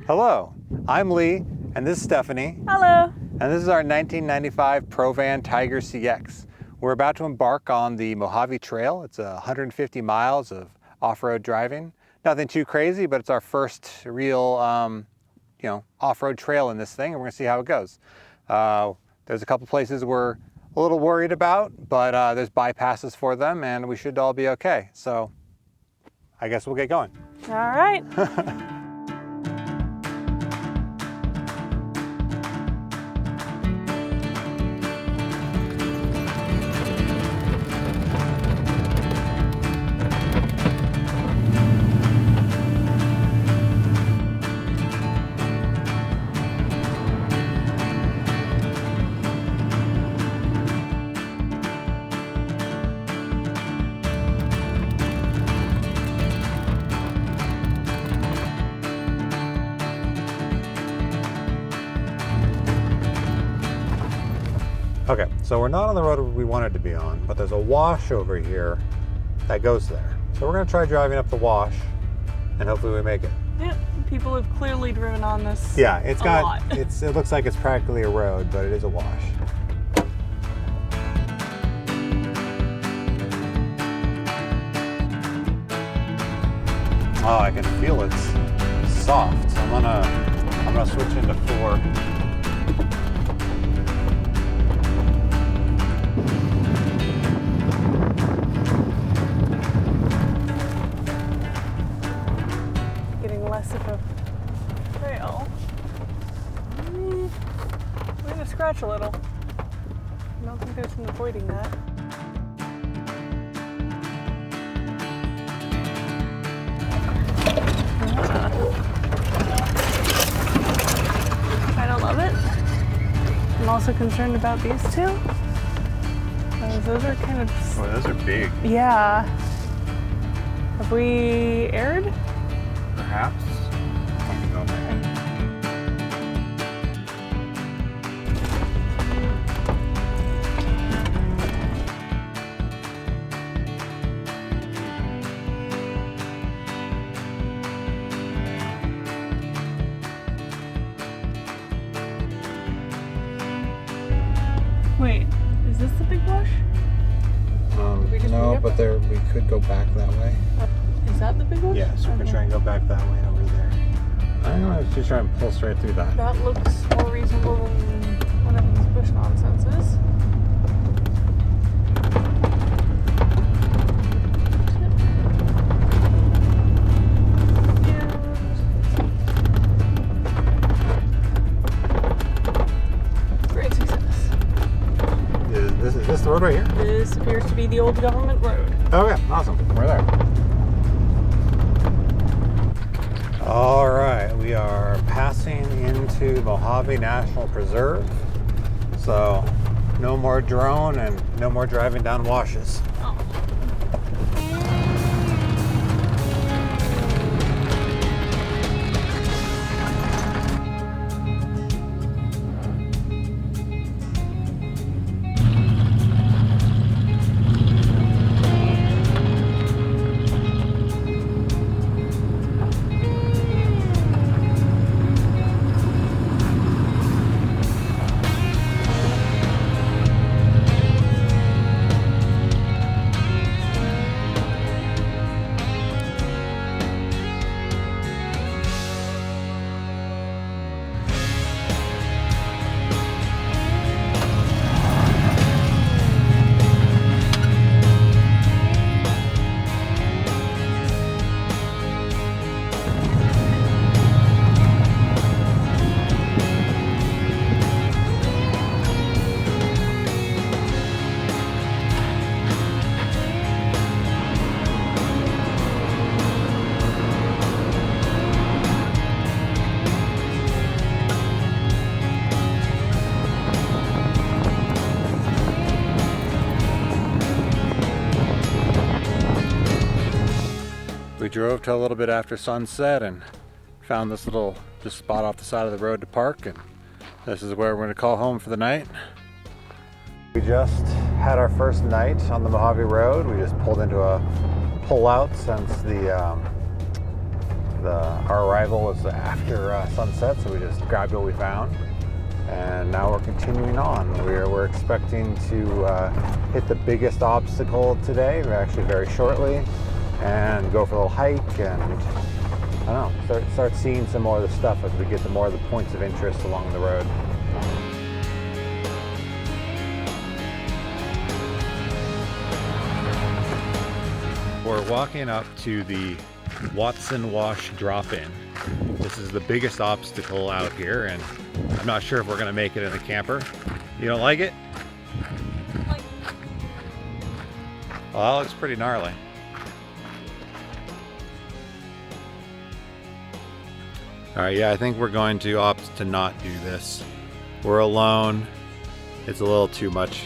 Hello, I'm Lee, and this is Stephanie. Hello. And this is our 1995 Provan Tiger CX. We're about to embark on the Mojave Trail. It's 150 miles of off-road driving. Nothing too crazy, but it's our first real, off-road trail in this thing, and we're gonna see how it goes. There's a couple places we're a little worried about, but there's bypasses for them, and we should all be okay. So I guess we'll get going. All right. Okay, so we're not on the road we wanted to be on, but there's a wash over here that goes there. So we're gonna try driving up the wash, and hopefully we make it. Yeah, people have clearly driven on this. Yeah, a lot. it looks like it's practically a road, but it is a wash. Oh, I can feel it's soft. So I'm gonna switch into 4. Less of a trail. We're gonna scratch a little. I don't think there's no avoiding that. I don't love it. I'm also concerned about these two. Those are kind of... Oh, those are big. Yeah. Have we aired? Perhaps. Wait, is this the big wash? No, but we could go back that way. Is that the big wash? Yeah, so we could try and go back that way over there. I don't know, I was just trying to pull straight through that. That looks more reasonable than whatever this bush nonsense is. Great success. Is this the road right here? This appears to be the old government road. Okay, awesome. We're there. All right, we are passing into Mojave National Preserve. So no more drone and no more driving down washes. Oh. We drove till a little bit after sunset and found this little spot off the side of the road to park, and this is where we're going to call home for the night. We just had our first night on the Mojave Road. We just pulled into a pullout since the Our arrival was after sunset, so we just grabbed what we found. And now we're continuing on. We're expecting to hit the biggest obstacle today, actually very shortly, and go for a little hike and, I don't know, start seeing some more of the stuff as we get to more of the points of interest along the road. We're walking up to the Watson Wash drop-in. This is the biggest obstacle out here, and I'm not sure if we're gonna make it in the camper. You don't like it? Well, that looks pretty gnarly. All right, yeah, I think we're going to opt to not do this. We're alone. It's a little too much.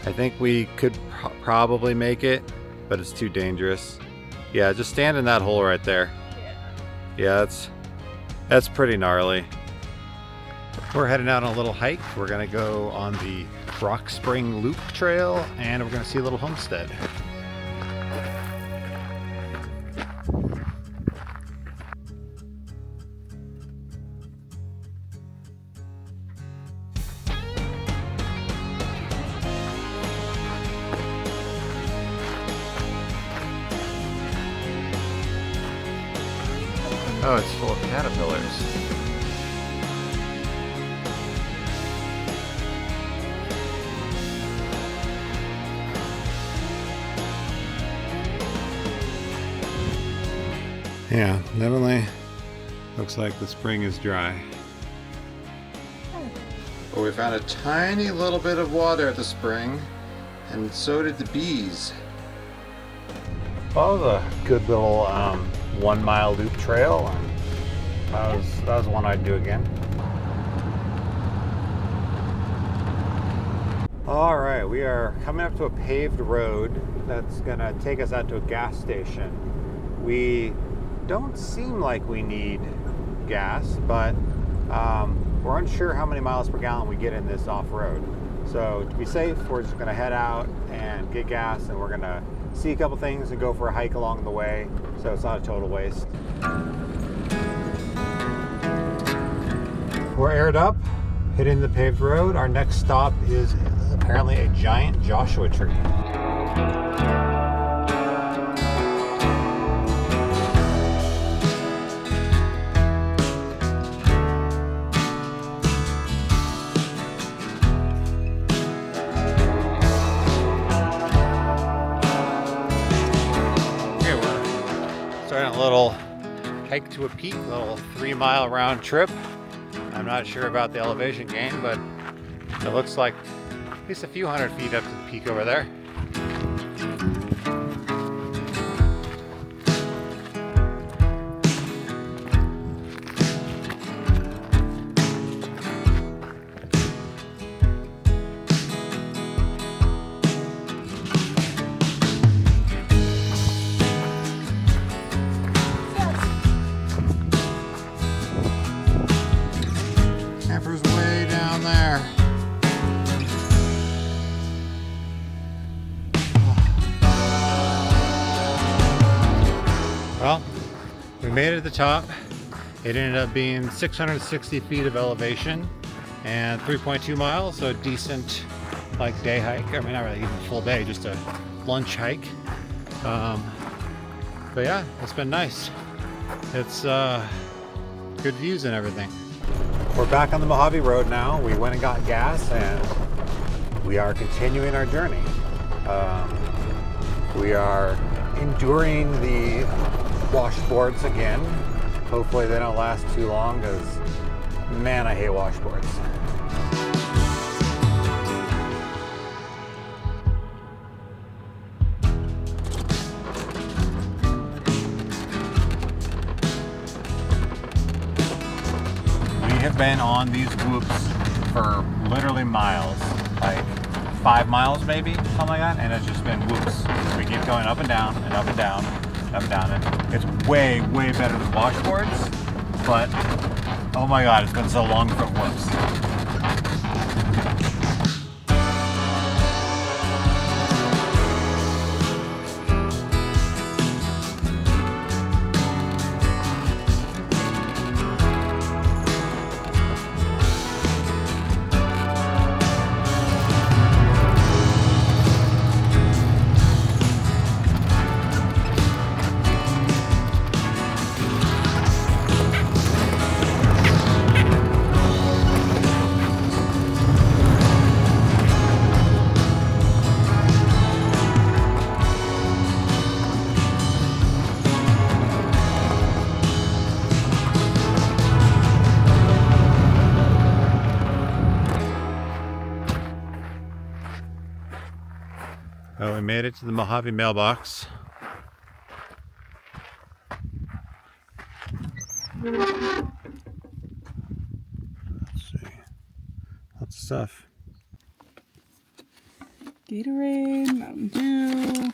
I think we could probably make it, but it's too dangerous. Yeah, just stand in that hole right there. Yeah, that's pretty gnarly. We're heading out on a little hike. We're gonna go on the Rock Spring Loop Trail, and we're gonna see a little homestead. Oh, it's full of caterpillars. Yeah, definitely looks like the spring is dry. But we found a tiny little bit of water at the spring, and so did the bees. Well, that was a good little 1 mile loop trail, and that was one I'd do again. All right, we are coming up to a paved road that's gonna take us out to a gas station. We don't seem like we need gas, but we're unsure how many miles per gallon we get in this off-road. So to be safe, we're just gonna head out and get gas, and we're gonna see a couple things and go for a hike along the way, so it's not a total waste. We're aired up, hitting the paved road. Our next stop is apparently a giant Joshua tree. Starting a little hike to a peak, a little 3 mile round trip. I'm not sure about the elevation gain, but it looks like at least a few hundred feet up to the peak over there. Camper's way down there. Well, we made it to the top. It ended up being 660 feet of elevation and 3.2 miles, so a decent like day hike. I mean, not really even a full day, just a lunch hike. But yeah, it's been nice. It's good views and everything. We're back on the Mojave Road now. We went and got gas, and we are continuing our journey. We are enduring the washboards again. Hopefully they don't last too long, because man, I hate washboards. We have been on these whoops for literally miles, like 5 miles maybe, something like that, and it's just been whoops. We keep going up and down and up and down and up and down. And it's way, way better than washboards, but oh my god, it's been so long for whoops. we made it to the Mojave mailbox. Let's see. Lots of stuff. Gatorade, Mountain Dew,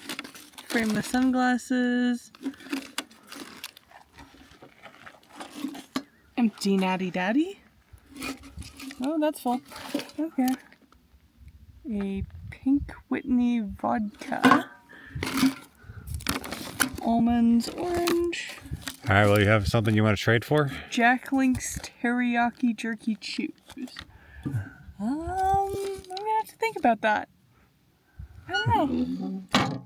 frameless sunglasses, empty Natty Daddy. Oh, that's full. Okay. A Pink Whitney vodka. Almonds, orange. All right, well, you have something you want to trade for? Jack Link's teriyaki jerky chews. I'm gonna have to think about that. I don't know.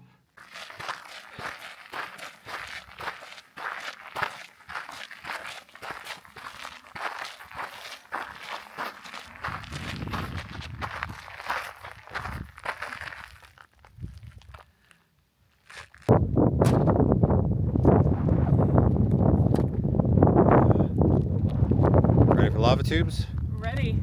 Ready for lava tubes? Ready.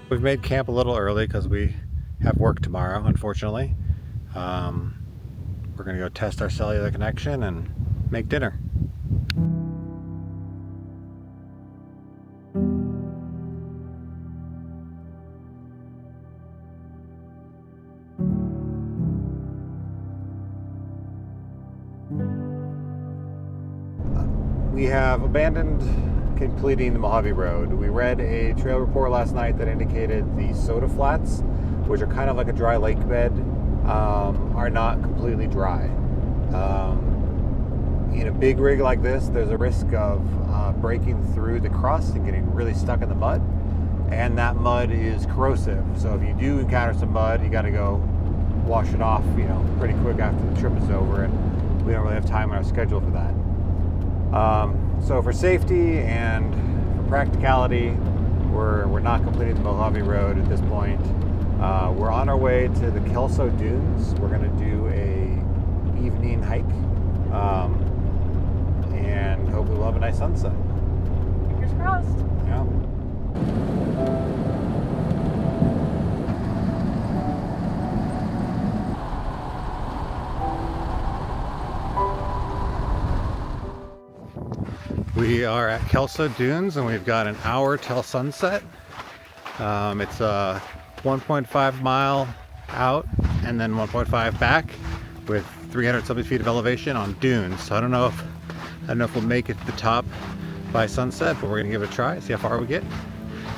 We've made camp a little early because we have work tomorrow, unfortunately. We're gonna go test our cellular connection and make dinner. We have abandoned completing the Mojave Road. We read a trail report last night that indicated the soda flats, which are kind of like a dry lake bed, are not completely dry. In a big rig like this, there's a risk of breaking through the crust and getting really stuck in the mud, and that mud is corrosive. So if you do encounter some mud, you got to go wash it off, pretty quick after the trip is over, and we don't really have time on our schedule for that. So for safety and for practicality, we're not completing the Mojave Road at this point. We're on our way to the Kelso Dunes. We're going to do a evening hike, and hopefully we'll have a nice sunset. Fingers crossed. Yeah. We are at Kelso Dunes and we've got an hour till sunset. It's a 1.5 mile out and then 1.5 back with 370 feet of elevation on dunes. So I don't know if we'll make it to the top by sunset, but we're gonna give it a try, see how far we get.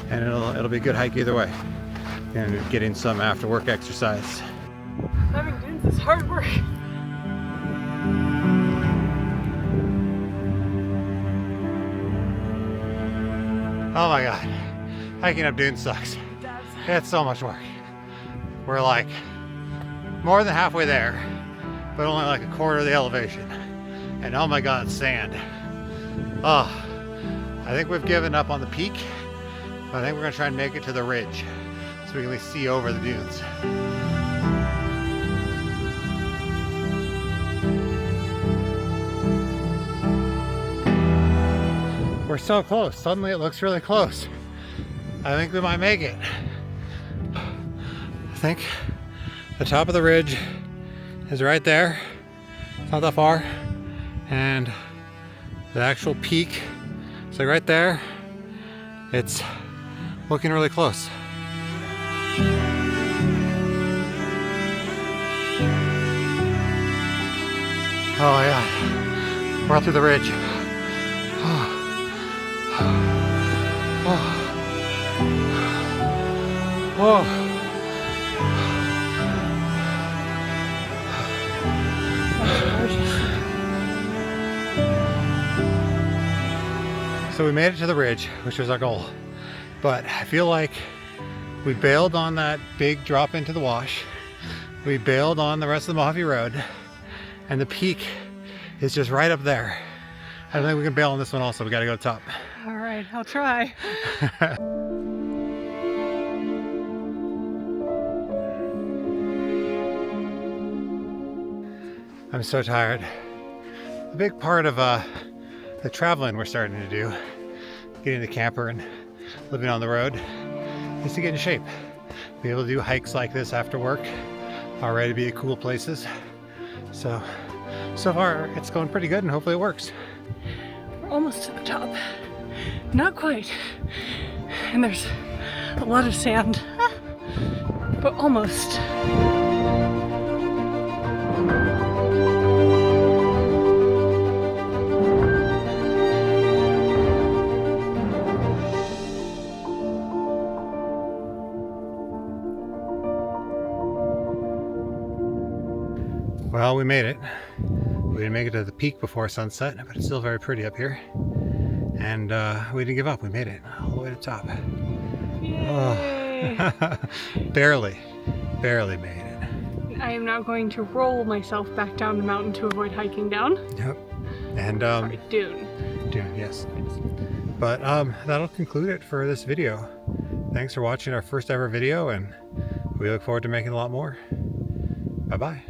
And it'll be a good hike either way. And getting some after work exercise. Climbing dunes is hard work. Oh my God, hiking up dunes sucks. It does. It's so much work. We're like more than halfway there, but only like a quarter of the elevation. And oh my God, sand. Oh, I think we've given up on the peak, but I think we're gonna try and make it to the ridge so we can at least see over the dunes. We're so close. Suddenly it looks really close. I think we might make it. I think the top of the ridge is right there. It's not that far. And the actual peak is like right there. It's looking really close. Oh yeah, we're up to the ridge. Whoa. So we made it to the ridge, which was our goal. But I feel like we bailed on that big drop into the wash. We bailed on the rest of the Mojave Road. And the peak is just right up there. I don't think we can bail on this one also. We got to go to the top. All right, I'll try. I'm so tired. A big part of the traveling we're starting to do, getting the camper and living on the road, is to get in shape. Be able to do hikes like this after work, already be at cool places. So far it's going pretty good and hopefully it works. We're almost to the top. Not quite. And there's a lot of sand, but almost. Well, we made it. We didn't make it to the peak before sunset, but it's still very pretty up here. And we didn't give up. We made it all the way to the top. Yay! Oh. barely made it. I am now going to roll myself back down the mountain to avoid hiking down. Yep. And Sorry, dune. Dune, yes. But that'll conclude it for this video. Thanks for watching our first ever video, and we look forward to making a lot more. Bye-bye.